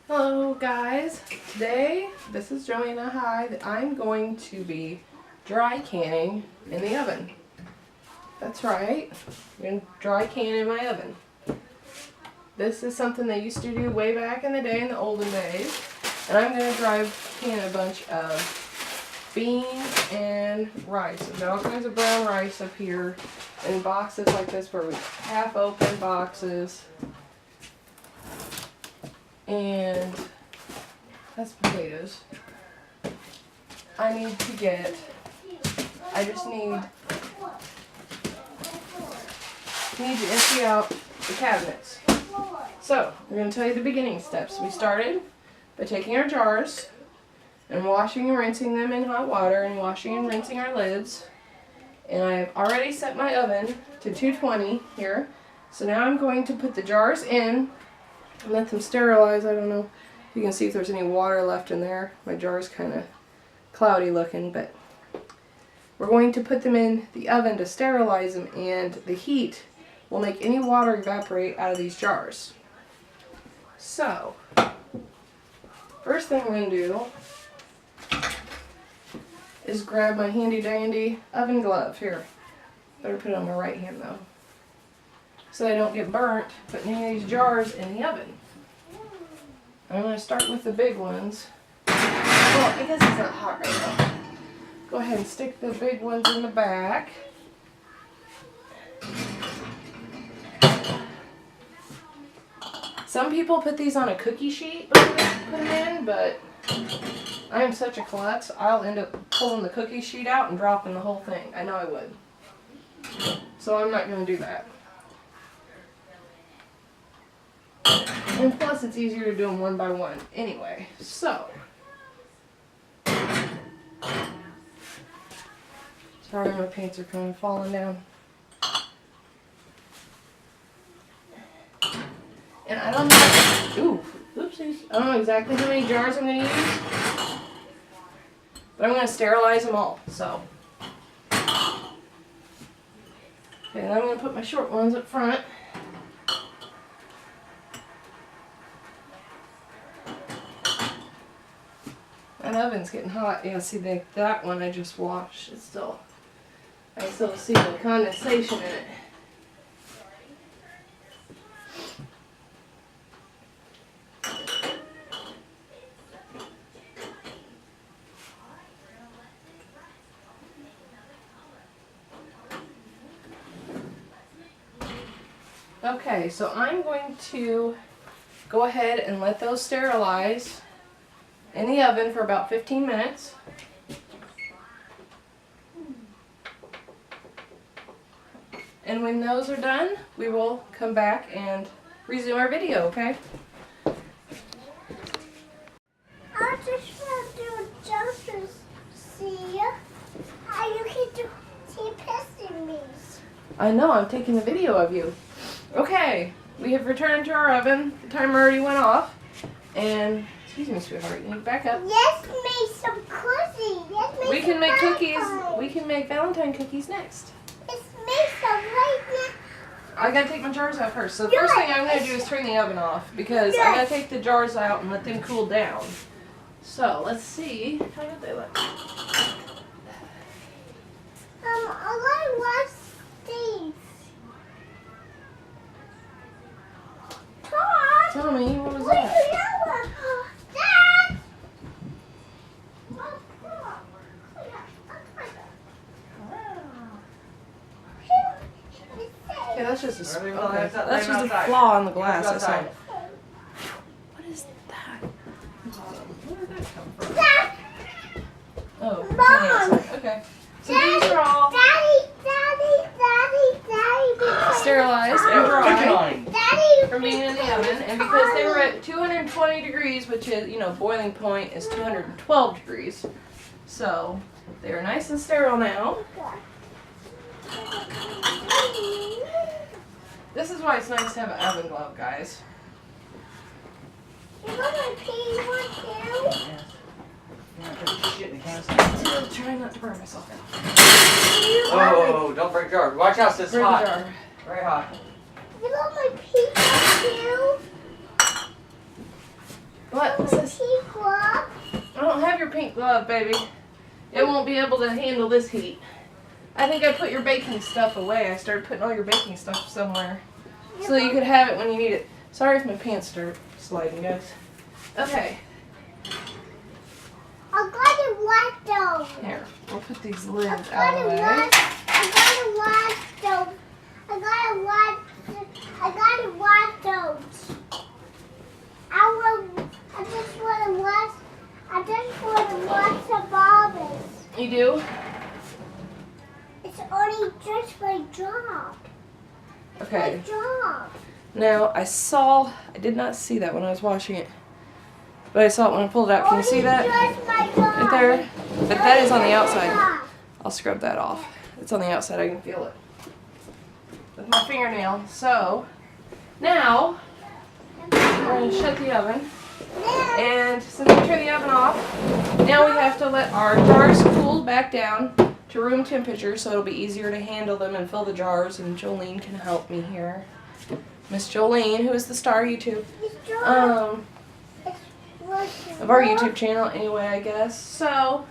Hello guys, today this is Joanna. Hi, I'm going to be dry canning in the oven. That's right, I'm going to dry can in my oven. This is something they used to do way back in the day, in the olden days. And I'm going to dry can a bunch of beans and rice. I've got all kinds of brown rice up here in boxes like this where we half open boxes. And that's potatoes. I just need to empty out the cabinets. So, I'm going to tell you the beginning steps. We started by taking our jars and washing and rinsing them in hot water and washing and rinsing our lids. And I've already set my oven to 220 here. So now I'm going to put the jars in and let them sterilize. I don't know if you can see if there's any water left in there. My jar's kind of cloudy looking, but we're going to put them in the oven to sterilize them, and the heat will make any water evaporate out of these jars. So, first thing we're going to do is grab my handy dandy oven glove. Here, better put it on my right hand though, so I don't get burnt putting any of these jars in the oven. I'm going to start with the big ones. Well, I guess it's not hot right now. Go ahead and stick the big ones in the back. Some people put these on a cookie sheet before they put them in, but I am such a klutz, I'll end up pulling the cookie sheet out and dropping the whole thing. I know I would. So I'm not going to do that. And plus it's easier to do them one by one anyway. So, sorry, my paints are kind of falling down. And I don't know, oopsies. I don't know exactly how many jars I'm going to use, but I'm going to sterilize them all, so. Okay, then I'm going to put my short ones up front. That oven's getting hot. Yeah, see, that one I just washed. I still see the condensation in it. Okay, so I'm going to go ahead and let those sterilize in the oven for about 15 minutes. And when those are done, we will come back and resume our video, okay? I just want to do jumpers. See how you can do pissing me. I know, I'm taking the video of you. Okay, we have returned to our oven. The timer already went off. And, excuse me, sweetheart, you need to back up. Let's make some cookies. We can make cookies. We can make Valentine cookies next. Let's make some right now. I gotta take my jars out first. So the first thing I'm gonna do is turn the oven off because I gotta take the jars out and let them cool down. So let's see. How did they look? I want these. Tom! Tell me, what was Where's that? the other one? Dad! Okay, that's just a, That's that's just a flaw in the glass. That's all. What is that? Where did that come from? Dad! Oh, it's on the Mom! outside. Okay. So these are all Daddy! sterilized and dry Daddy! from being in the oven, and because they were at 220 degrees, which is, you know, boiling point is 212 degrees, so they are nice and sterile now. This is why it's nice to have an oven glove, guys. You want my pee one too? I'm trying not to burn myself out. Oh, don't break the jar. Watch out, it's Break the hot. jar. Very hot. You want my pee one too? What? pink glove, baby. It won't be able to handle this heat. I think I put your baking stuff away. I started putting all your baking stuff somewhere so you could have it when you need it. Sorry if my pants start sliding, guys. Okay. I'm gonna wash those. Here, we'll put these lids I'm out of the way. gonna wash those. I gotta wash those. I just wanna wash the barbers. You do? It's only just my job. Okay. My job. Now, I did not see that when I was washing it. But I saw it when I pulled it out. Can you see that? Just my job. Right there? But that is on the Just my outside. job. I'll scrub that off. It's on the outside. I can feel it with my fingernail. So, now, we're going to shut the oven. And since we turn the oven off, now we have to let our jars cool back down to room temperature so it'll be easier to handle them and fill the jars. And Jolene can help me here. Miss Jolene, who is the star YouTube of our YouTube channel anyway, I guess. So,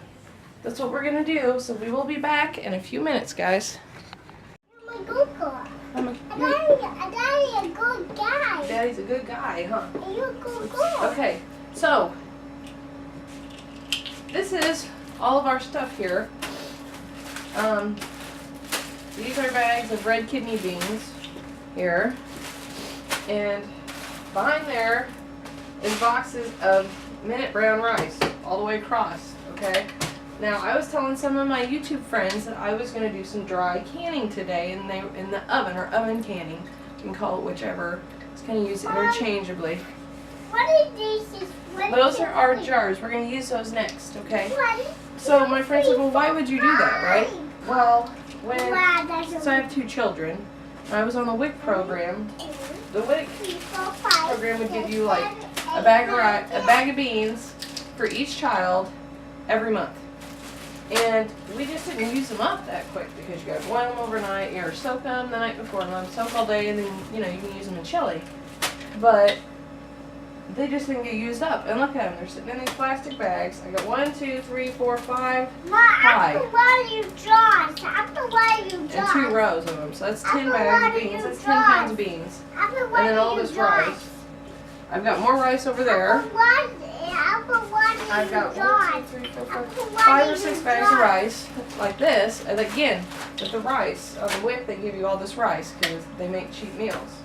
that's what we're going to do. So we will be back in a few minutes, guys. I'm a good girl. I'm Daddy's a good guy. Daddy's a good guy, huh? And you're a good girl. Okay, so this is all of our stuff here. These are bags of red kidney beans here, and behind there is boxes of minute brown rice all the way across. Okay. Now I was telling some of my YouTube friends that I was going to do some dry canning today in the oven, or oven canning. You can call it whichever. It's going to use interchangeably. What are these? Those are our jars. We're going to use those next, okay? 1, So my friend said, well, why would you do that, right? Well, Wow, that's so I have 2 children. I was on the WIC program. The WIC program would give you like a bag of beans for each child every month. And we just didn't use them up that quick because you got to boil them overnight, or soak them the night before, and let them soak all day, and then you can use them in chili. But they just didn't get used up. And look at them, they're sitting in these plastic bags. I got 1, 2, 3, 4, 5, Ma, after what you jars, after what you and jars, 2 rows of them. So that's 10 bags of beans. That's 10 pounds of beans. after And then all what this you jars, rice. I've got more rice over there. after what I've you got jars, 1, 2, 3, 4, 5, after what 5 or you 6 bags of jars. rice, like this. And again, with the rice, on the WIC they give you all this rice because they make cheap meals.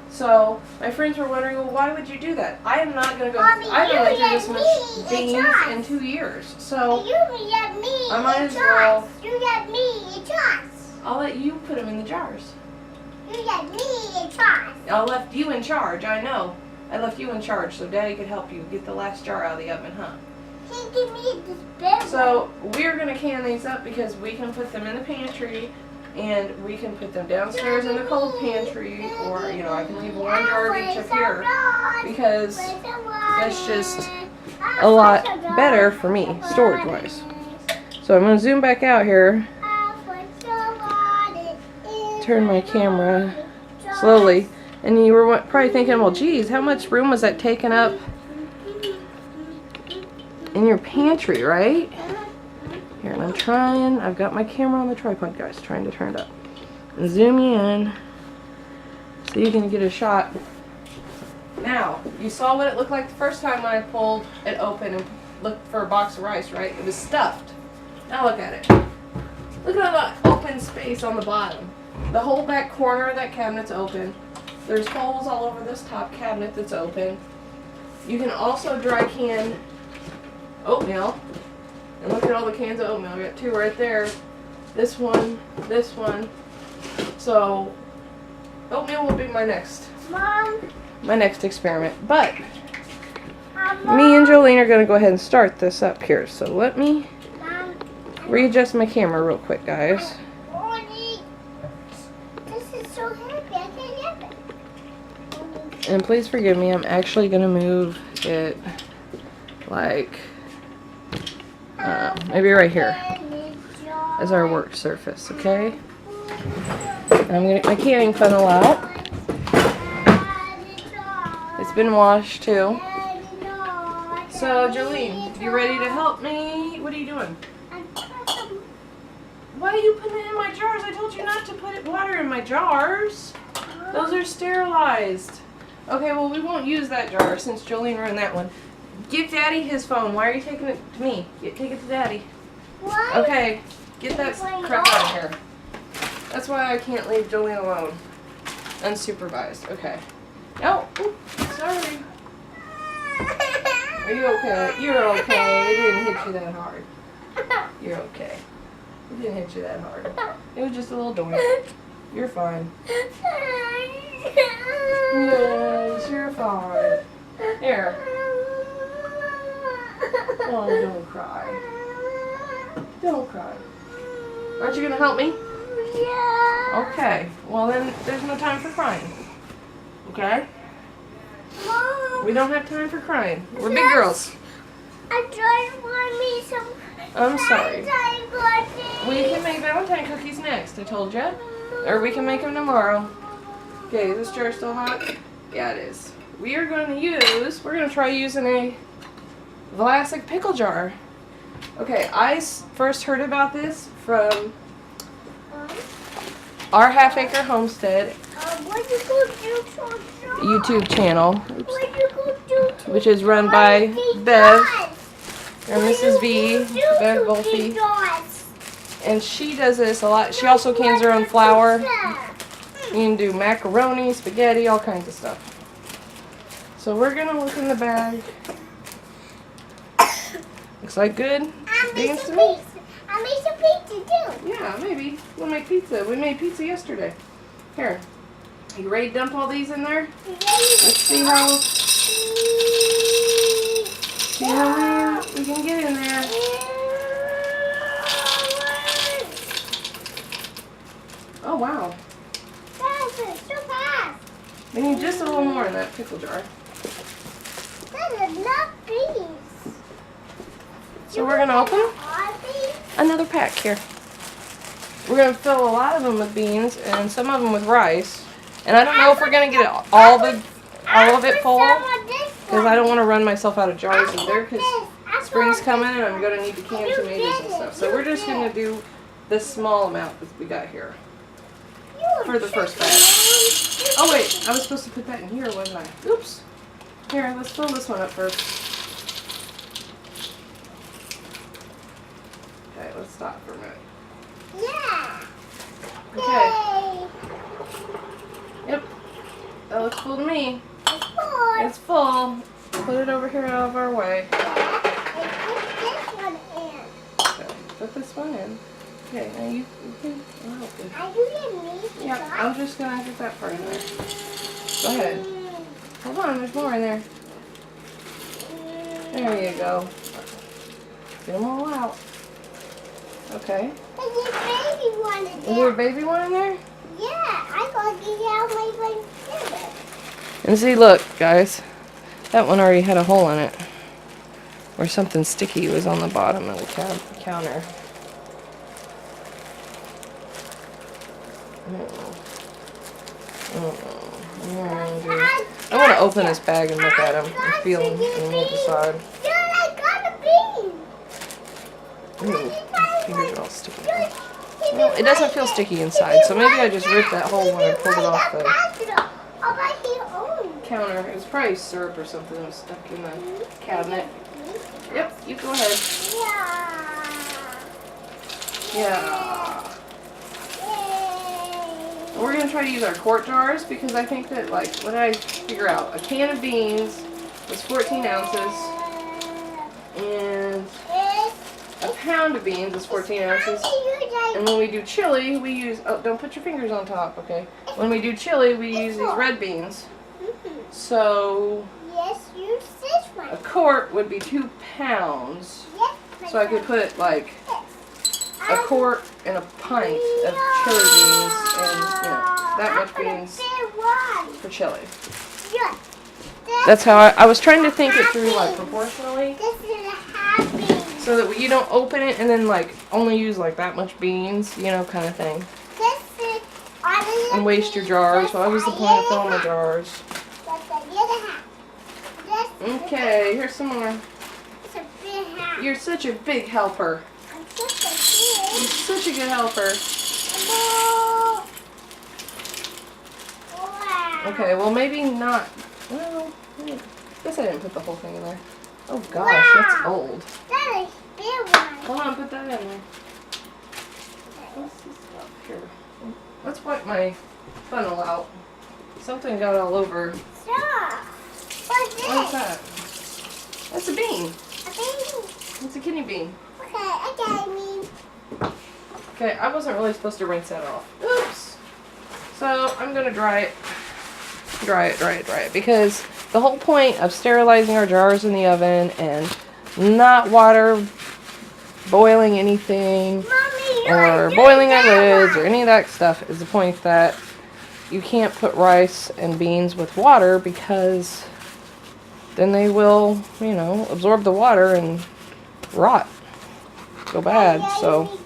So my friends were wondering, well, why would you do that? I am not going to go. Mommy, I haven't went through you this get much me beans a in choice. 2 years. So You get me I might a as well- choice. You get me a choice. I'll let you put them in the jars. You get me a choice. I left you in charge. I know. I left you in charge so Daddy could help you get the last jar out of the oven, huh? He give me this big one. So we're gonna can these up because we can put them in the pantry, and we can put them downstairs in the cold pantry, or I can leave 1 jar of each up here because that's just a lot better for me storage wise. So I'm gonna zoom back out here, turn my camera slowly, and you were probably thinking, well, geez, how much room was that taking up in your pantry, right? Here, and I've got my camera on the tripod, guys, trying to turn it up. And zoom you in so you can get a shot. Now, you saw what it looked like the first time when I pulled it open and looked for a box of rice, right? It was stuffed. Now look at it. Look at all the open space on the bottom. The whole back corner of that cabinet's open. There's holes all over this top cabinet that's open. You can also dry can oatmeal. And look at all the cans of oatmeal. We got 2 right there. This one, this one. So oatmeal will be my next experiment. But me and Jolene are going to go ahead and start this up here. So let me readjust my camera real quick, guys. This is so heavy, I can't get it. And please forgive me, I'm actually going to move it like maybe right here as our work surface, okay? And I'm going to get my canning funnel out. It's been washed too. So, Jolene, you ready to help me? What are you doing? Why are you putting it in my jars? I told you not to put water in my jars. Those are sterilized. Okay, well, we won't use that jar since Jolene ruined that one. Give Daddy his phone. Why are you taking it to me? Take it to Daddy. Why? Okay, get that crap out of here. That's why I can't leave Jolene alone. Unsupervised. Okay. Oh, sorry. Are you okay? You're okay. It didn't hit you that hard. You're okay. It didn't hit you that hard. It was just a little doink. You're fine. Yes, you're fine. Here. Oh, don't cry. Don't cry. Aren't you gonna help me? Yeah. Okay. Well then, there's no time for crying. Okay? Mom. We don't have time for crying. We're big girls. I just want me some. I'm sorry. Valentine cookies. We can make Valentine cookies next, I told you. Or we can make them tomorrow. Okay, is this jar still hot? Yeah, it is. We're going to try using a Vlasic pickle jar. Okay, I first heard about this from Our Half Acre Homestead What you go do to YouTube channel, What you go do to which is run by Bev and Mrs. V, Bev Volpe. And she does this a lot. She also cans her own flour. You can do macaroni, spaghetti, all kinds of stuff. So we're going to look in the bag. Looks like good beans to me. I made some pizza too. Yeah, maybe. We'll make pizza. We made pizza yesterday. Here. You ready to dump all these in there? Let's see how we can get in there. Oh, wow. Faster, so fast. We need just a little more in that pickle jar. That is not beans. So we're going to open another pack here. We're going to fill a lot of them with beans and some of them with rice. And I don't know if we're going to get all of it full, because I don't want to run myself out of jars either, because spring's coming and I'm going to need to can tomatoes and stuff. So we're just going to do this small amount that we got here for the first batch. Oh wait, I was supposed to put that in here, wasn't I? Oops. Here, let's fill this one up first. Okay, let's stop for a minute. Yeah. Okay. Yay. Yep. That looks full to me. It's full. It's full. Put it over here out of our way. And put this one in. Okay, put this one in. Okay, now you can help me. Are you getting me? Yep, I'm just gonna get that part in there. Go ahead. Hold on, there's more in there. There you go. Get them all out. Okay. And your baby one in Is there a there. baby one in there? Yeah, I gotta get out my one. And see, look, guys. That one already had a hole in it. Or something sticky was on the bottom of the counter. I want to open this bag and look at them and feel them and we'll decide. Yeah, I got a bean. Ooh, my fingers are all sticky. Well, it doesn't feel sticky inside, so maybe I just ripped that whole one and pulled it off the counter. It was probably syrup or something that was stuck in the cabinet. Yep, you go ahead. Yeah. We're going to try to use our quart jars because I think that, like, what did I figure out? A can of beans was 14 ounces and a pound of beans is 14 ounces. And when we do chili, we use, oh, don't put your fingers on top, okay? When we do chili, we use these red beans. So, Yes, use this one. a quart would be 2 pounds. Yes, So I could put, like, a quart and a pint of chili beans and, you know, that much beans for chili. That's how I was trying to think it through, like, proportionally, This is a happy. so that you don't open it and then, like, only use, like, that much beans, you know, kind of thing. This is And waste your jars. What was the point of filling the jars? Okay, here's some more. You're such a big helper. I'm just a kid. You're such a good helper. Wow. Wow. Okay, well maybe not. Well, I guess I didn't put the whole thing in there. Oh gosh, that's Wow. old. That is big one. Hold on, put that in there. What's this up here? Let's wipe my funnel out. Something got all over. Stop. What's this? What's that? That's a bean. A baby. It's a kidney bean. Okay. Okay, I wasn't really supposed to rinse that off. Oops. So I'm gonna dry it. Dry it. Because the whole point of sterilizing our jars in the oven and not boiling anything Mommy, or boiling our lids or any of that stuff is the point that you can't put rice and beans with water because then they will, you know, absorb the water and rot. Go bad. So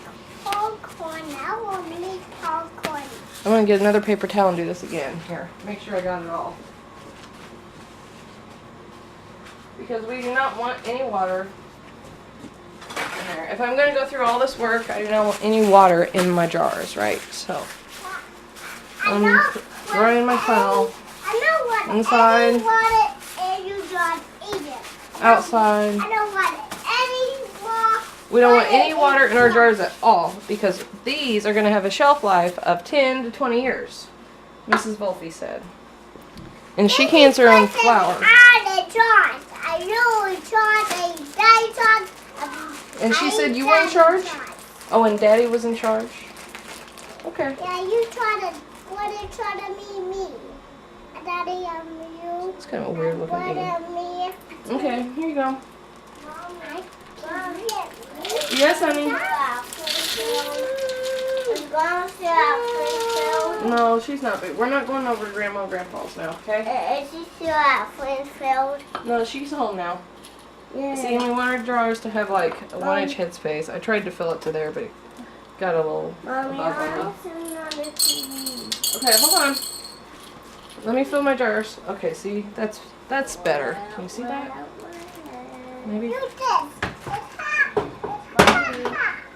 Popcorn. I want to make popcorn. I'm gonna get another paper towel and do this again. Here, make sure I got it all. Because we do not want any water in there. If I'm gonna go through all this work, I do not want any water in my jars, right? So I'm throwing my funnel I know what inside, any water and you don't eat it. outside. I don't want any water. We don't want any water in our jars at all because these are gonna have a shelf life of 10 to 20 years, Mrs. Volpe said. And she cans her own flour. I know it's charge. And she said you were in charge? Oh, and Daddy was in charge? Okay. Yeah, you try to be me. Daddy, you. It's kind of a weird looking What bean. me? Okay, here you go. Mom, Yes, honey. No, she's not big. We're not going over to Grandma and Grandpa's now, okay? Is she still at Flintfield? No, she's home now. Yeah. See, we want our drawers to have like a 1-inch headspace. I tried to fill it to there, but it got a little Mommy, above I'm level. sitting on the TV. Okay, hold on. Let me fill my jars. Okay, see, that's better. Can you see that? Maybe. Do this.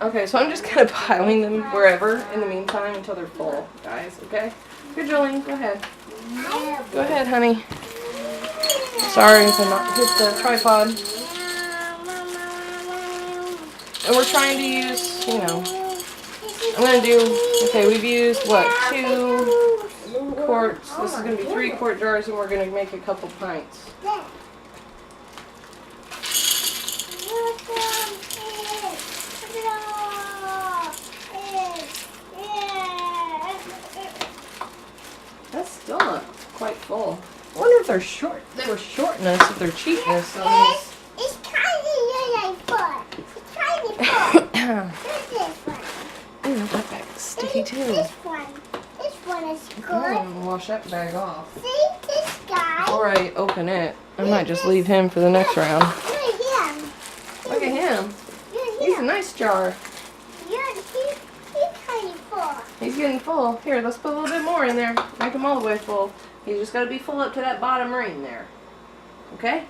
Okay, so I'm just kind of piling them wherever in the meantime until they're full, guys. Okay. Good, Jolene. Go ahead. Go ahead, honey. Sorry if I not hit the tripod. And we're trying to use, you know, I'm going to do, okay, we've used, what, 2 quarts. This is going to be 3-quart jars, and we're going to make a couple pints. That's still not quite full. I wonder if they're short. They were shorting us with their cheapness on these. It's tiny foot. It's tiny foot. This one. Ooh, that bag's sticky too. This one is I'm good. gonna wash that bag off. See this guy? Before I open it, I might just leave him for the next round. Look at him. Look at him. Look He's at a him. nice jar. He's tiny full. He's getting full. Here, let's put a little bit more in there. Make him all the way full. He's just got to be full up to that bottom ring there. Okay?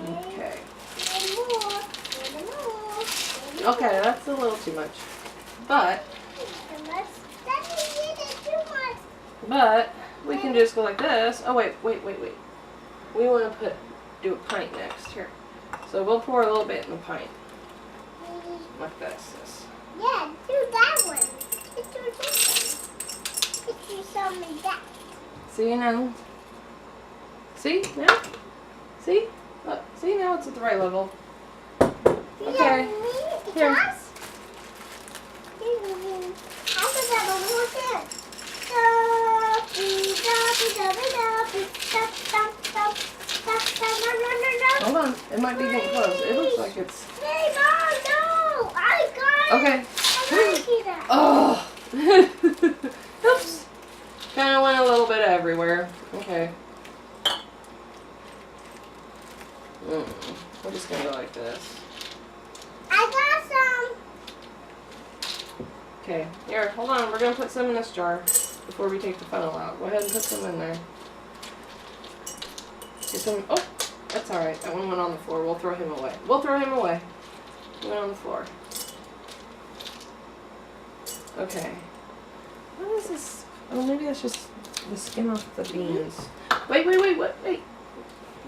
Okay. Okay, that's a little too much. But we can just go like this. Oh, wait. We want to do a pint next. Here. So we'll pour a little bit in the pint. Like this. Yeah, do that one. Let's do this one. Let's do some of that. See now? See now? See? Look, see now it's at the right level. Okay. Here. Hold on. It might be getting close. It looks like it's... Hey, Mom, no! I got it! Okay. I like it. Oh! Oops. Kind of went a little bit everywhere. Okay. We're just going to go like this. I got some. Okay. Here, hold on. We're going to put some in this jar before we take the funnel out. Go ahead and put some in there. Get some... Oh! That's alright. That one went on the floor. We'll throw him away. We'll throw him away. He went on the floor. Okay. What is this? Oh, maybe that's just the skin off the beans. Wait. Wait.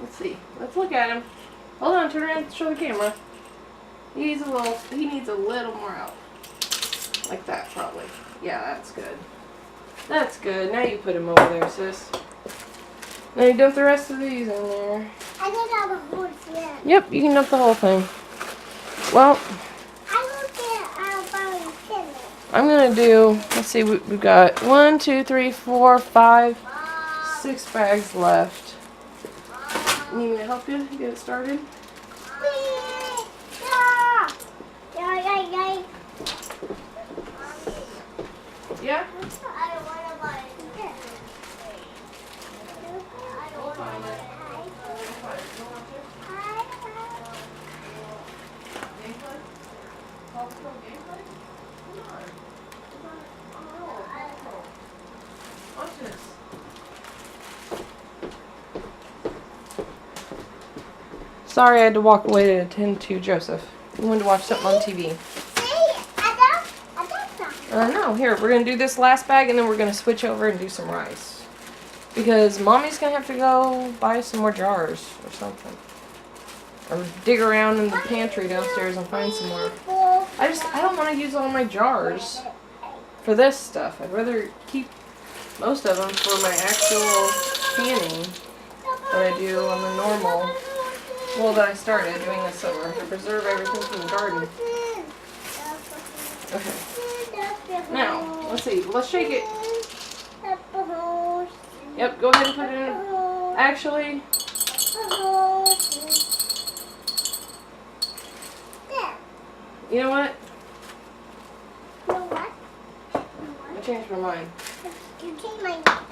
Let's see. Let's look at him. Hold on. Turn around and show the camera. He needs a little more out. Like that, probably. Yeah, that's good. That's good. Now you put him over there, sis. Now you dump the rest of these in there. I think I have a whole thing. Yep, you can dump the whole thing. Well, I will get our bottom kidney. I'm gonna do, let's see, we've got 1, 2, 3, 4, 5, 6 bags left. You need me to help you get it started? Yeah? I don't want to buy it. I don't want to buy it. Watch this. Sorry, I had to walk away to attend to Joseph. He wanted to watch something on TV. No, here, we're going to do this last bag and then we're going to switch over and do some rice. Because Mommy's going to have to go buy some more jars or something. Or dig around in the pantry downstairs and find some more. I don't want to use all my jars for this stuff. I'd rather keep most of them for my actual canning that I do on the normal. Well, that I started doing this summer to preserve everything from the garden. Okay. Now, let's see. Let's shake it. Yep, go ahead and put it in. Actually, you know what? I changed my mind.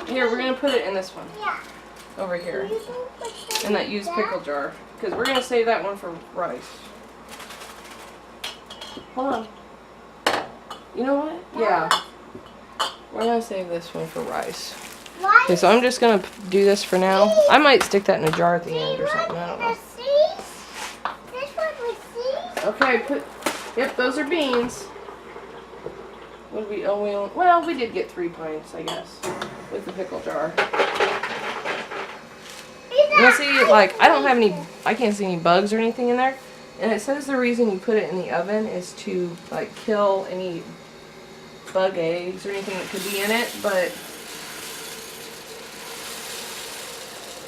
Here, we're going to put it in this one. Over here. In that used pickle jar. Because we're going to save that one for rice. Hold on. You know what? Yeah. We're going to save this one for rice. Okay, so I'm just going to do this for now. I might stick that in a jar at the end or something. I don't know. This one with seeds? Okay, yep, those are beans. What did well, we did get 3 pints, I guess, with the pickle jar. Now see, like, I can't see any bugs or anything in there. And it says the reason you put it in the oven is to, like, kill any bug eggs or anything that could be in it, but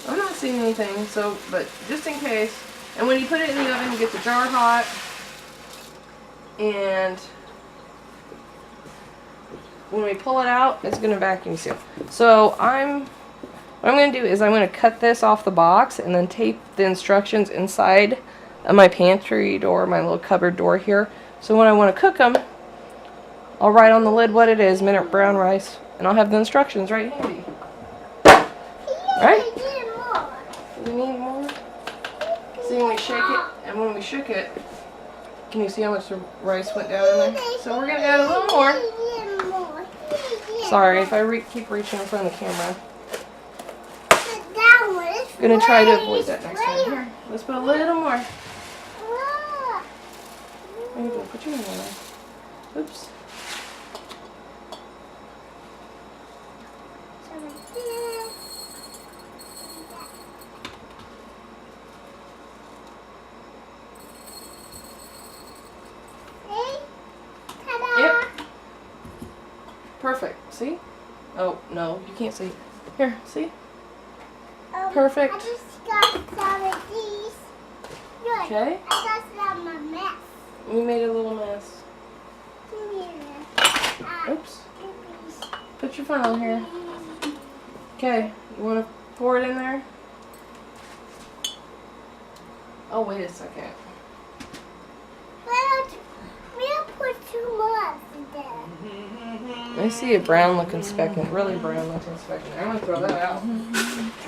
I'm not seeing anything, so, but just in case. And when you put it in the oven, you get the jar hot, and when we pull it out, it's going to vacuum seal. So what I'm going to do is I'm going to cut this off the box and then tape the instructions inside of my pantry door, my little cupboard door here. So when I want to cook them, I'll write on the lid what it is, minute brown rice, and I'll have the instructions right handy. Right? You need more? See, when we shake it, and when we shook it, can you see how much the rice went down in there? So we're going to add a little more. Sorry if I keep reaching in front of the camera. I'm going to try to avoid that next time. Here, let's put a little more. There you go. Put your hand in there. Oops. Yep. Perfect. See? Oh, no. You can't see. Here, see? Perfect. I just got some of these. Good. Okay. I got some of mess. We made a little mess. Oops. Put your funnel here. Okay. You want to pour it in there? Oh, wait a second. We'll put too much in there. I see a brown looking speck, really brown looking speck. I'm going to throw that out.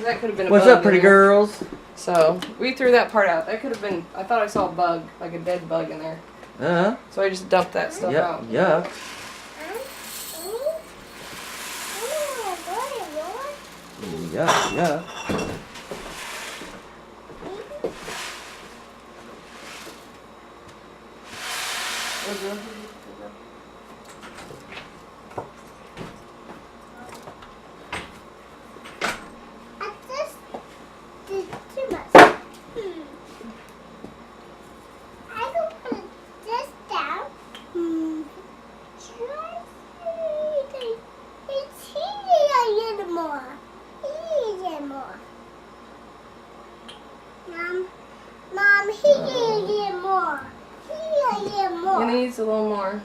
That could have been a What's bug up, pretty in there. girls? So, we threw that part out. That could have been, I thought I saw a bug, like a dead bug in there. So I just dumped that stuff out. Yeah. Yeah. Mom, he can get more. He can get more. It needs a little more.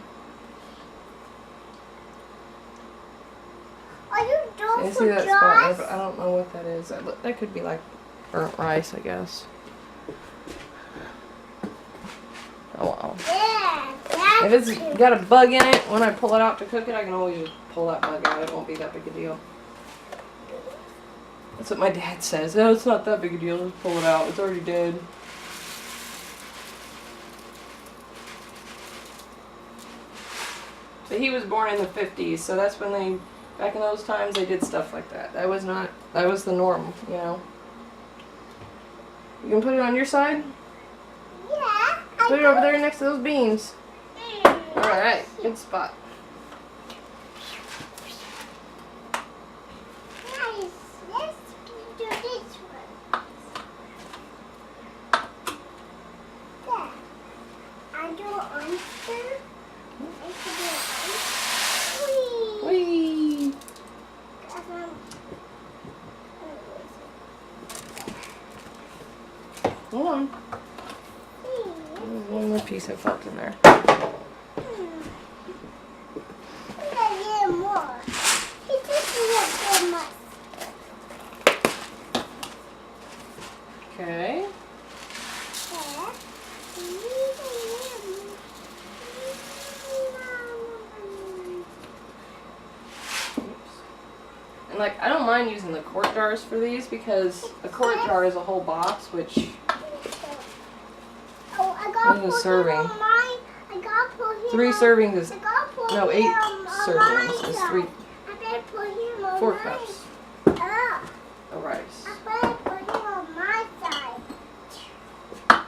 Are you done You see for that spot there, Josh? but I don't know what that is. That could be like burnt rice, I guess. Oh well. Yeah, If that's it's got a bug in it, when I pull it out to cook it, I can always just pull that bug out. It won't be that big a deal. That's what my dad says. Oh, it's not that big a deal. Just pull it out. It's already dead. But he was born in the 50s, so that's when they, back in those times, they did stuff like that. That was the norm, you know. You can put it on your side? Yeah. Put it over there next to those beans. Alright, good spot. Nice. Let's do this one. There. I do oyster. I can do oyster. Whee. Whee! Hold on. There's one more piece I felt in there. Okay. And like, I don't mind using the quart jars for these because a quart jar is a whole box, which Oh, I got What is a serving? 3 servings is, no, 8 servings servings is 3, I better put him on 4 my cups Ah, of rice. I better put him on my side.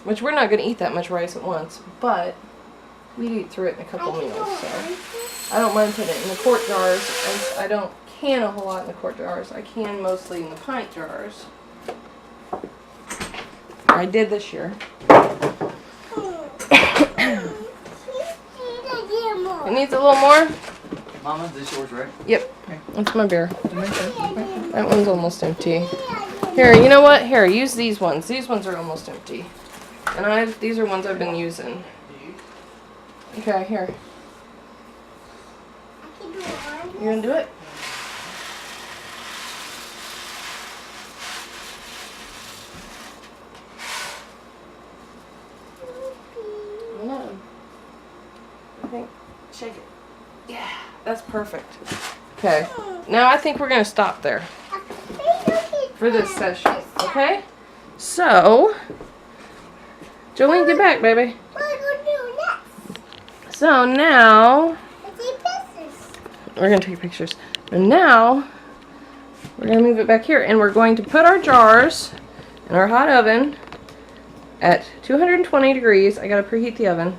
Which we're not going to eat that much rice at once, but we'd eat through it in a couple I can meals, do so. it. I don't mind putting it in the quart jars. I don't can a whole lot in the quart jars. I can mostly in the pint jars. I did this year. It needs a little more? Mama, this yours, right? Yep. That's my beer. That one's almost empty. Here, you know what? Here, use these ones. These ones are almost empty. And these are ones I've been using. Okay, here. You gonna do it? No. I think, shake it. Yeah, that's perfect. Okay, now I think we're gonna stop there for this session, okay? So, Jolene, get back, baby. What are we gonna do next? So now, Let's eat pieces. we're gonna take pictures. And now, we're gonna move it back here, and we're going to put our jars in our hot oven at 220 degrees. I gotta preheat the oven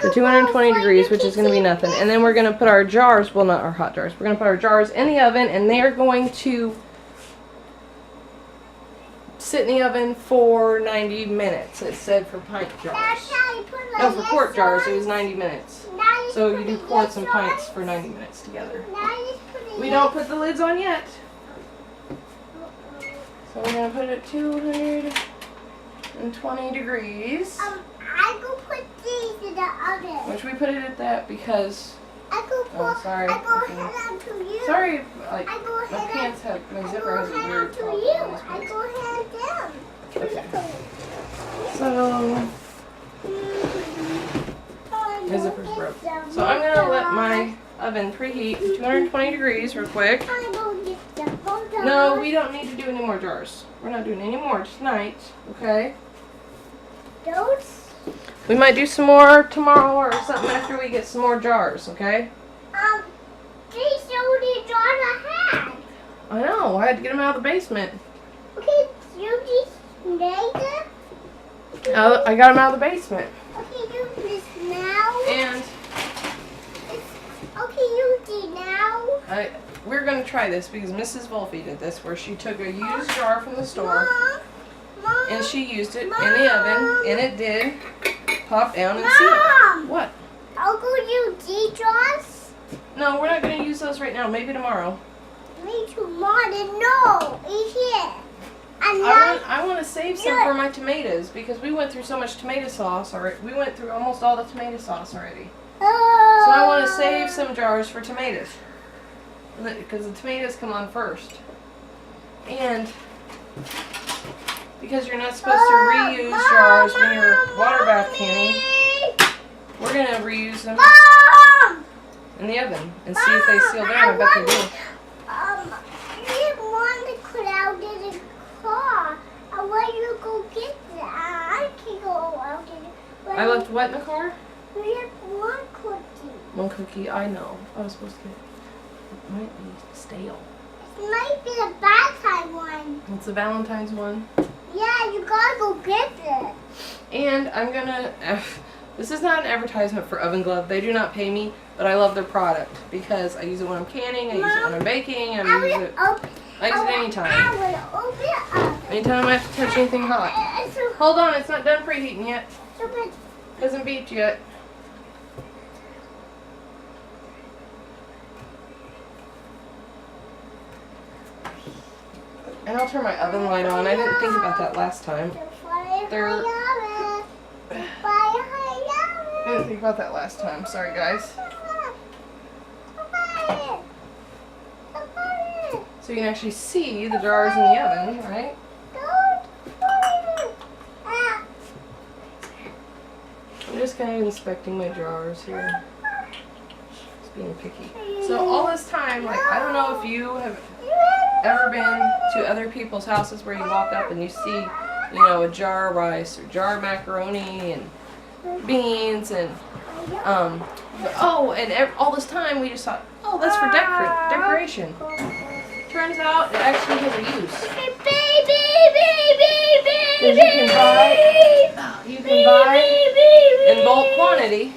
to 220 degrees, which is gonna be nothing. And then we're gonna put our jars, well, not our hot jars, we're gonna put our jars in the oven, and they're going to sit in the oven for 90 minutes. It said for pint jars. No, for quart jars, it was 90 minutes. So you do quarts and pints for 90 minutes together. We don't put the lids on yet. So we're going to put it at 220 degrees. I go put these in the oven. Which we put it at that because, I go put, oh, sorry. I go head on to you. Sorry, like, I go my head pants have, my I zipper go has a head weird on to top you. on these I pants. go head down. Okay. So, my zipper's broke. So I'm going to let my oven preheat to 220 degrees real quick. No, we don't need to do any more jars. We're not doing any more tonight, okay? Those? We might do some more tomorrow or something after we get some more jars, okay? These only jars I had. I know, I had to get them out of the basement. Okay, you just later. I got them out of the basement. Okay, you this now. And Okay, you do now. we're going to try this because Mrs. Volpe did this where she took a used jar from the store Mom. and she used it in the oven and it did pop down and seal. Mom. What? I'll go use these jars. No, we're not going to use those right now. Maybe tomorrow. Me tomorrow. No, it's here. I want to save some for my tomatoes because we went through so much tomato sauce already. We went through almost all the tomato sauce already. So I want to save some jars for tomatoes because the tomatoes come on first. And because you're not supposed to reuse jars when you're water bath canning, we're going to reuse them in the oven and see if they seal down. I bet they do. You want to cloud in the car. I want you to go get that. I can go out in the car. I left what in the car? We have one cookie. One cookie, I know. I was supposed to get it. Might be stale. It might be a bad time one. It's the Valentine's one. Yeah, you gotta go get it. And I'm gonna, this is not an advertisement for Oven Glove. They do not pay me, but I love their product because I use it when I'm canning, I use it when I'm baking, I use it anytime. I will open it up. Anytime I have to touch anything hot. Hold on, it's not done preheating yet. Hasn't beeped yet. And I'll turn my oven light on. I didn't think about that last time. I didn't think about that last time. Sorry, guys. So you can actually see the jars in the oven, right? I'm just kind of inspecting my jars here. Just being picky. So all this time, like, I don't know if you have ever been to other people's houses where you walk up and you see, you know, a jar of rice or jar of macaroni and beans and all this time we just thought, oh, that's for decoration. Turns out it actually has a use. Because you can buy in bulk quantity,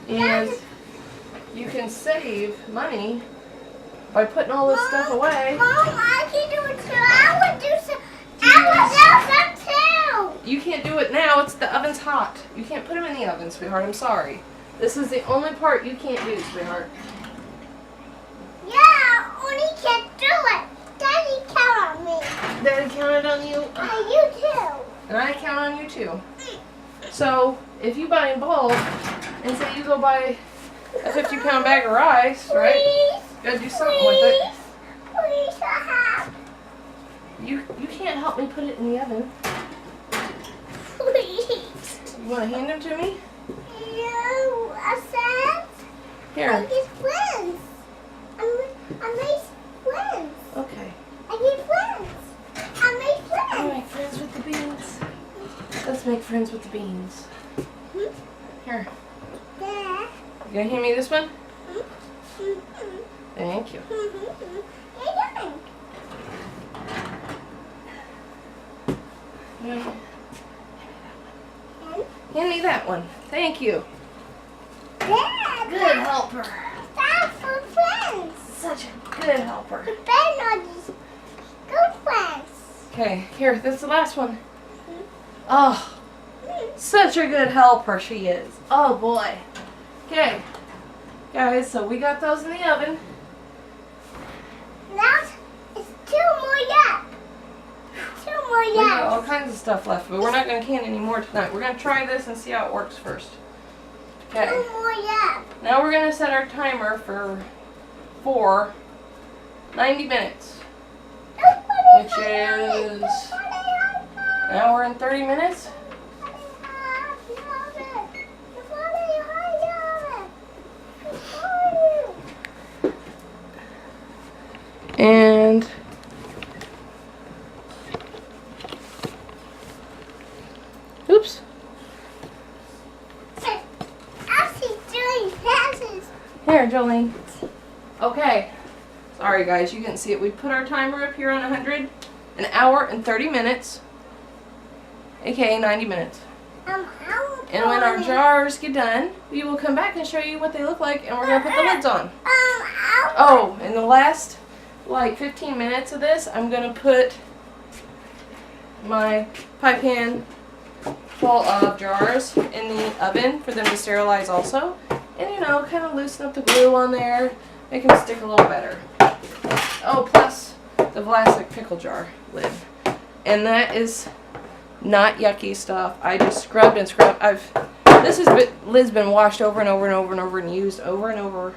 and you can save money by putting all this stuff away. Mom, I can do it too. I would do some. I would do some too. You can't do it now. It's the oven's hot. You can't put them in the oven, sweetheart. I'm sorry. This is the only part you can't do, sweetheart. Yeah, only can't do it. Daddy count on me. Daddy counted on you. And you too. And I count on you too. So if you buy in bulk, and say you go buy a 50-pound bag of rice, right? You gotta do something with it. Please, I have. You can't help me put it in the oven. Please. You want to hand them to me? You, I said. Here. I get friends. I make friends. Okay. I get friends. I make friends. I make friends with the beans. Let's make friends with the beans. Here. There. You gonna hand me this one? Mm-hmm. Thank you. Hand me that one. Thank you. Dad, Good helper. that's for friends. Such a good helper. The bed nudges. Good friends. Okay, here, this is the last one. Oh, such a good helper she is. Oh boy. Okay, guys, so we got those in the oven. Now it's two more yet. Two more We got yet. all kinds of stuff left, but we're not going to can any more tonight. We're going to try this and see how it works first. Okay, Two more yet. now we're going to set our timer for 90 minutes, which is an hour and 30 minutes. And oops. Here, Jolene. Okay. Sorry guys, you didn't see it. We put our timer up here on 100, an hour and 30 minutes, aka 90 minutes. And when our jars get done, we will come back and show you what they look like, and we're going to put the lids on. Oh, in the last like 15 minutes of this, I'm going to put my pie pan full of jars in the oven for them to sterilize also. And you know, kind of loosen up the glue on there, make them stick a little better. Oh, plus the Vlasic pickle jar lid. And that is not yucky stuff. I just scrubbed and scrubbed. Lid's been washed over and over and over and over and used over and over.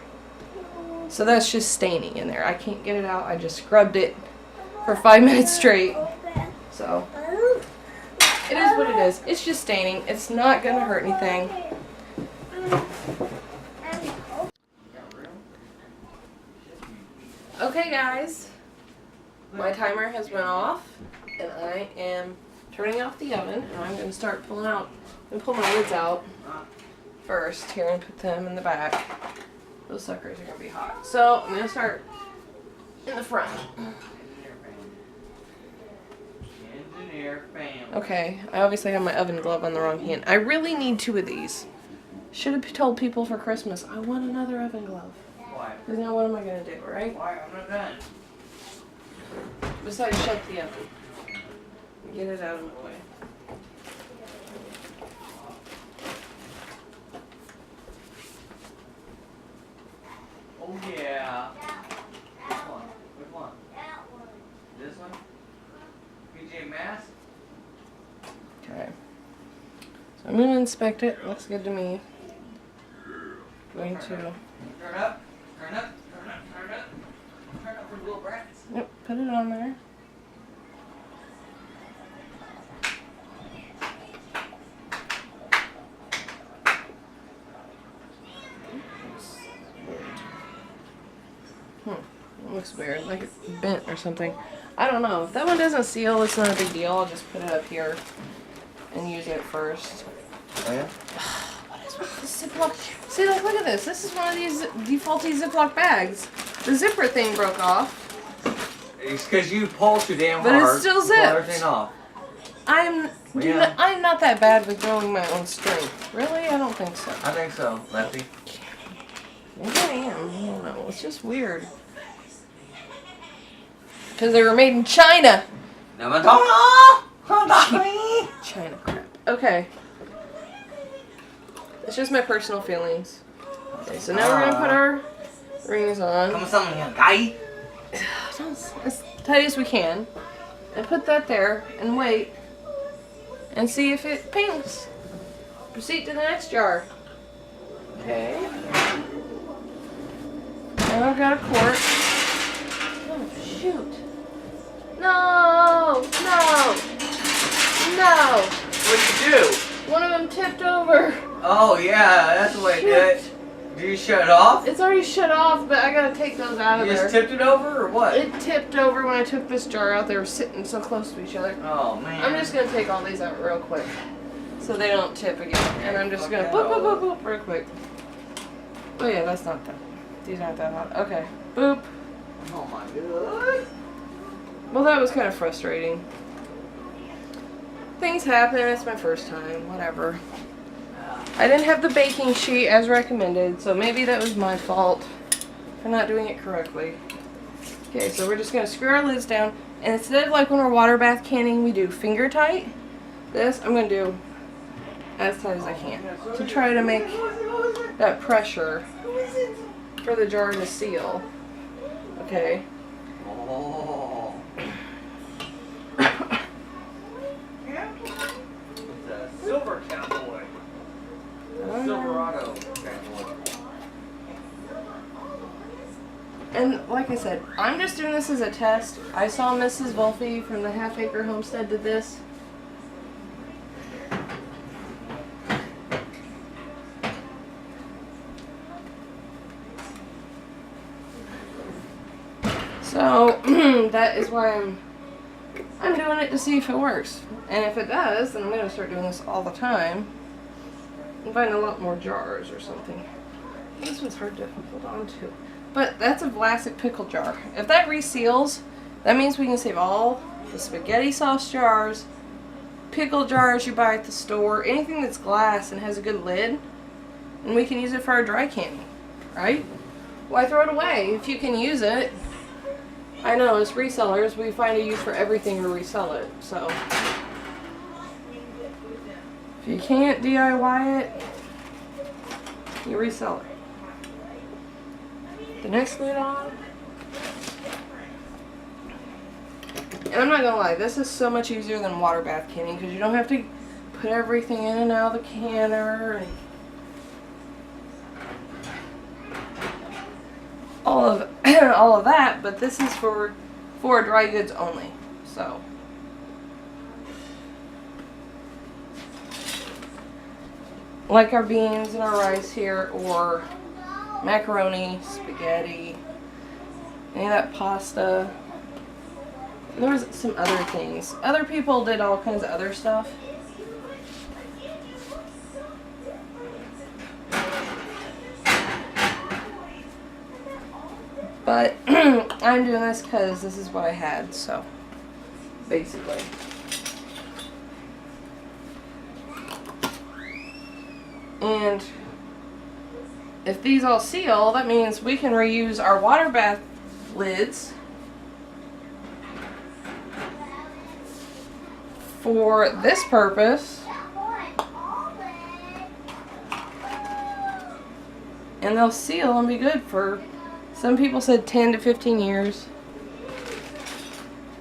So that's just staining in there. I can't get it out. I just scrubbed it for 5 minutes straight. So it is what it is. It's just staining. It's not gonna hurt anything. Okay guys, my timer has went off and I am turning off the oven and I'm going to start pull my lids out first here and put them in the back. Those suckers are going to be hot. So I'm going to start in the front. Okay, I obviously have my oven glove on the wrong hand. I really need 2 of these. Should have told people for Christmas I want another oven glove. Why? Because now what am I going to do, right? Why? I'm not done. Besides shut the oven. Get it out of my way. Oh yeah. Which one? Which one? This one? PJ Masks? Okay. So I'm going to inspect it. Looks good to me. Going to... Turn up. Turn up. Turn up. Turn up. Turn up for little brats. Yep, put it on there. It looks weird, like it's bent or something. I don't know. If that one doesn't seal, it's not a big deal. I'll just put it up here and use it first. Oh yeah? What is with this Ziploc? See, like, look at this. This is one of these defaulty Ziploc bags. The zipper thing broke off. It's because you pull too damn But hard. it's still to pull zipped. everything off. I'm not that bad with growing my own strength. Really? I don't think so. I think so, Lefty. Maybe I am. I don't know. It's just weird. Because they were made in China. China crap. Okay. It's just my personal feelings. Okay, so now we're going to put our rings on. Guy. As tight as we can. And put that there and wait. And see if it pings. Proceed to the next jar. Okay. And I've got a quart. Oh, shoot. No! No! No! What'd you do? One of them tipped over. Oh yeah, that's the way it did. Did you shut it off? It's already shut off, but I gotta take those out of You there. just tipped it over or what? It tipped over when I took this jar out. They were sitting so close to each other. Oh man. I'm just gonna take all these out real quick so they don't tip again. And I'm just gonna boop, boop, boop, boop, real quick. Oh yeah, that's not that. These aren't that hot. Okay. Boop. Oh my god. Well, that was kind of frustrating. Things happen. It's my first time. Whatever. I didn't have the baking sheet as recommended, so maybe that was my fault for not doing it correctly. Okay, so we're just going to screw our lids down, and instead of like when we're water bath canning, we do finger tight. This I'm going to do as tight as I can to try to make that pressure for the jar to seal. Okay. Oh. It's a silver cowboy. Silverado cowboy. And like I said, I'm just doing this as a test. I saw Mrs. Volpe from the Half Acre Homestead did this. So that is why I'm doing it to see if it works. And if it does, then I'm going to start doing this all the time. And find a lot more jars or something. This one's hard to hold on to. But that's a Vlasic pickle jar. If that reseals, that means we can save all the spaghetti sauce jars, pickle jars you buy at the store, anything that's glass and has a good lid, and we can use it for our dry canning, right? Why throw it away if you can use it? I know, as resellers, we find a use for everything to resell it, so if you can't DIY it, you resell it. The next lid on. And I'm not gonna lie, this is so much easier than water bath canning because you don't have to put everything in and out of the canner and all of all of that. But this is for dry goods only. So. Like our beans and our rice here, or macaroni, spaghetti, any of that pasta. There was some other things. Other people did all kinds of other stuff. But I'm doing this because this is what I had, so basically. And if these all seal, that means we can reuse our water bath lids for this purpose. And they'll seal and be good for, some people said 10 to 15 years.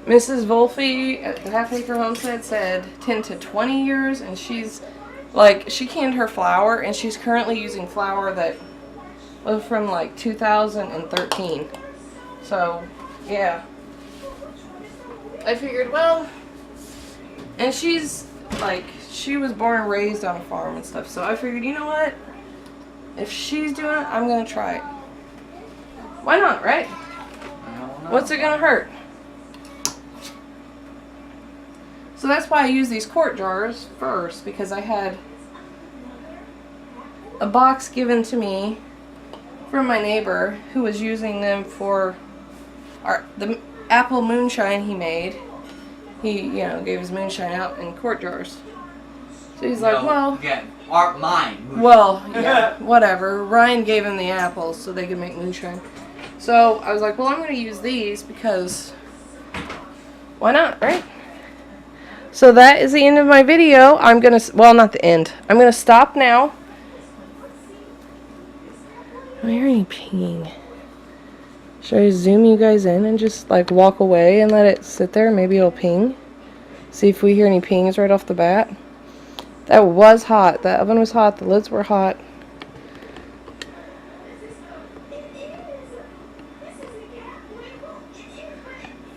Mrs. Volpe at the Half Acre Homestead said 10 to 20 years, and she's like, she canned her flour, and she's currently using flour that was from like 2013. So, yeah. I figured, well, and she's like, she was born and raised on a farm and stuff, so I figured, you know what? If she's doing it, I'm gonna try it. Why not, right? What's it gonna hurt? So that's why I use these quart jars first, because I had a box given to me from my neighbor who was using them for the apple moonshine he made. He, you know, gave his moonshine out in quart jars. So he's like, well, again, mine. Well, yeah, whatever. Ryan gave him the apples so they could make moonshine. So I was like, well, I'm going to use these because why not, right? So that is the end of my video. I'm going to, well, not the end. I'm going to stop now. I don't hear any pinging. Should I zoom you guys in and just like walk away and let it sit there? Maybe it'll ping. See if we hear any pings right off the bat. That was hot. The oven was hot. The lids were hot.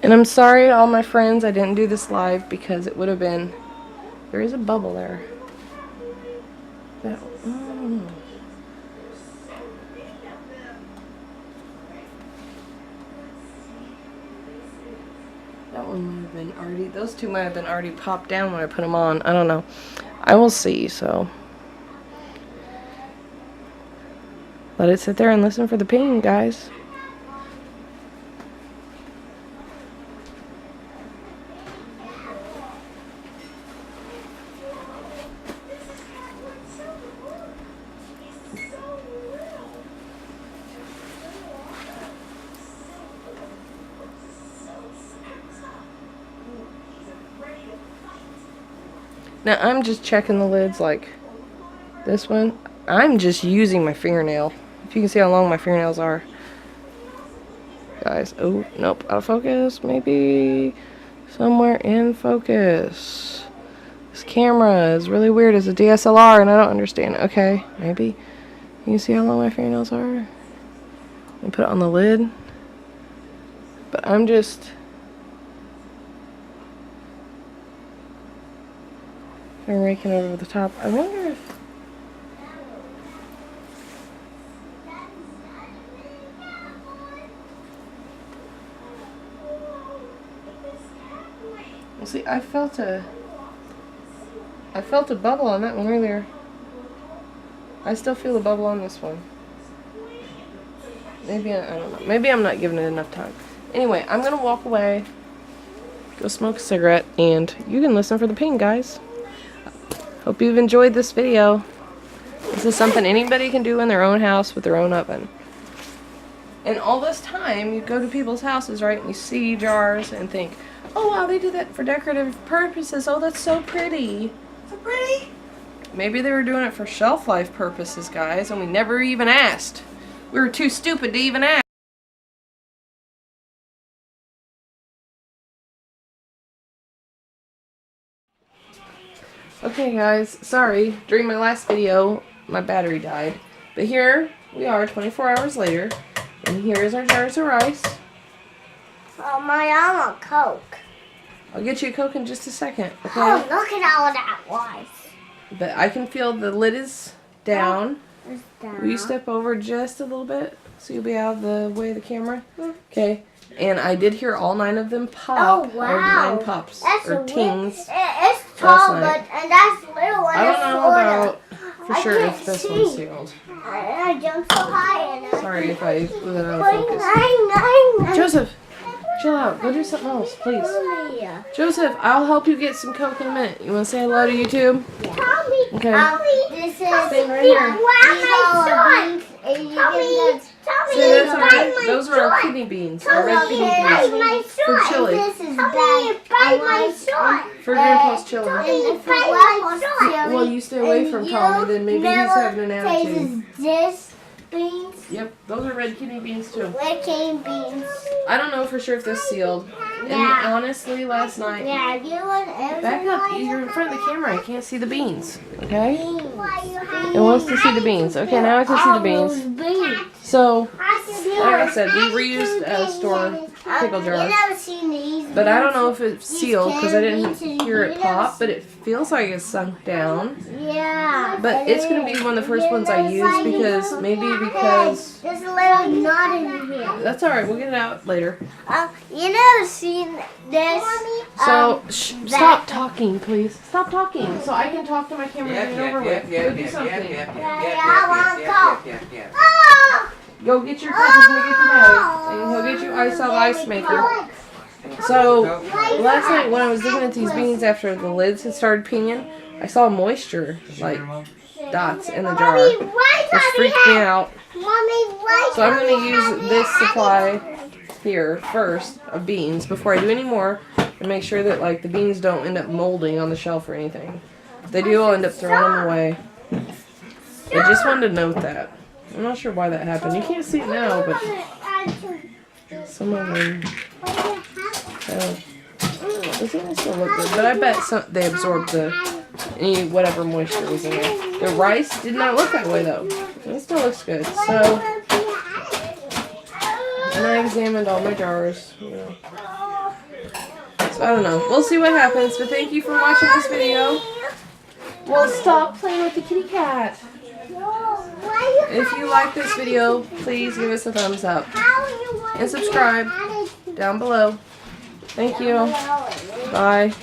And I'm sorry to all my friends I didn't do this live because it would have been... There is a bubble there. That one might have been already... Those two might have been already popped down when I put them on. I don't know. I will see, so... Let it sit there and listen for the ping, guys. Now I'm just checking the lids like this one. I'm just using my fingernail. If you can see how long my fingernails are. Guys, oh, nope, out of focus. Maybe somewhere in focus. This camera is really weird. It's a DSLR and I don't understand it. Okay, maybe. You can see how long my fingernails are. Let me put it on the lid. But I'm just... I'm raking over the top. I wonder if... Well, see, I felt a bubble on that one earlier. I still feel the bubble on this one. Maybe, I don't know. Maybe I'm not giving it enough time. Anyway, I'm going to walk away, go smoke a cigarette, and you can listen for the ping, guys. Hope you've enjoyed this video. This is something anybody can do in their own house with their own oven. And all this time, you go to people's houses, right, and you see jars and think, oh, wow, they did that for decorative purposes. Oh, that's so pretty. So pretty. Maybe they were doing it for shelf life purposes, guys, and we never even asked. We were too stupid to even ask. Okay guys, sorry, during my last video, my battery died. But here we are 24 hours later, and here is our jars of rice. Oh, I want Coke. I'll get you a Coke in just a second, okay? Oh, look at all that rice. But I can feel the lid is down. It's down. Will you step over just a little bit so you'll be out of the way of the camera? Okay. And I did hear all 9 of them pop. Oh, wow. Or 9 pops. That's or a tings. It's tall, night. but and that's little one. I don't know about for I sure can't if this see. one's sealed. I jumped so high and Sorry if I blew that out of focus. Nine. Joseph, chill out. Go do something else, please. Yeah. Joseph, I'll help you get some Coke in a minute. You want to say hello to YouTube? Tommy. Okay. This is Stand right here. Tommy. So those are our kidney beans. Our red kidney beans. For chili. This is my son. For Grandpa's chili. And for Grandpa's chili. Well, you stay away from Tommy, then maybe he's having an attitude. This beans. Yep, those are red kidney beans too. Red kidney beans. I don't know for sure if this sealed. And Yeah. honestly, last night, Yeah, you want everyone. back up. You're in front of the camera. I can't see the beans. Okay? It It wants to see the beans. Okay, now I can see the beans. So, like I said, we reused store pickle You jars. never seen these. But I don't know if it's sealed because I didn't hear it pop, but it feels like it's sunk down. Yeah. But it's going to be one of the first ones I use because because There's a little knot in here. that's all right. We'll get it out later. You never seen this? So stop talking, please. Stop talking so I can talk to my camera and get it over with. Go do something. Oh! Go get your cup. He's gonna get you ice, and he'll get you ice out of the ice maker. So last night when I was looking at these beans after the lids had started pinging, I saw moisture like dots in the jar, which freaked me out. So I'm going to use this supply here first of beans before I do any more and make sure that like the beans don't end up molding on the shelf or anything. If they do, I'll end up throwing them away. I just wanted to note that. I'm not sure why that happened. You can't see it now, but some of them doesn't still look good. But I bet they absorbed any whatever moisture was in there. The rice did not look that way though. It still looks good. So, and I examined all my jars. You know. So I don't know. We'll see what happens. But thank you for watching this video. Well, stop playing with the kitty cat. If you like this video, please give us a thumbs up and subscribe down below. Thank you. Bye.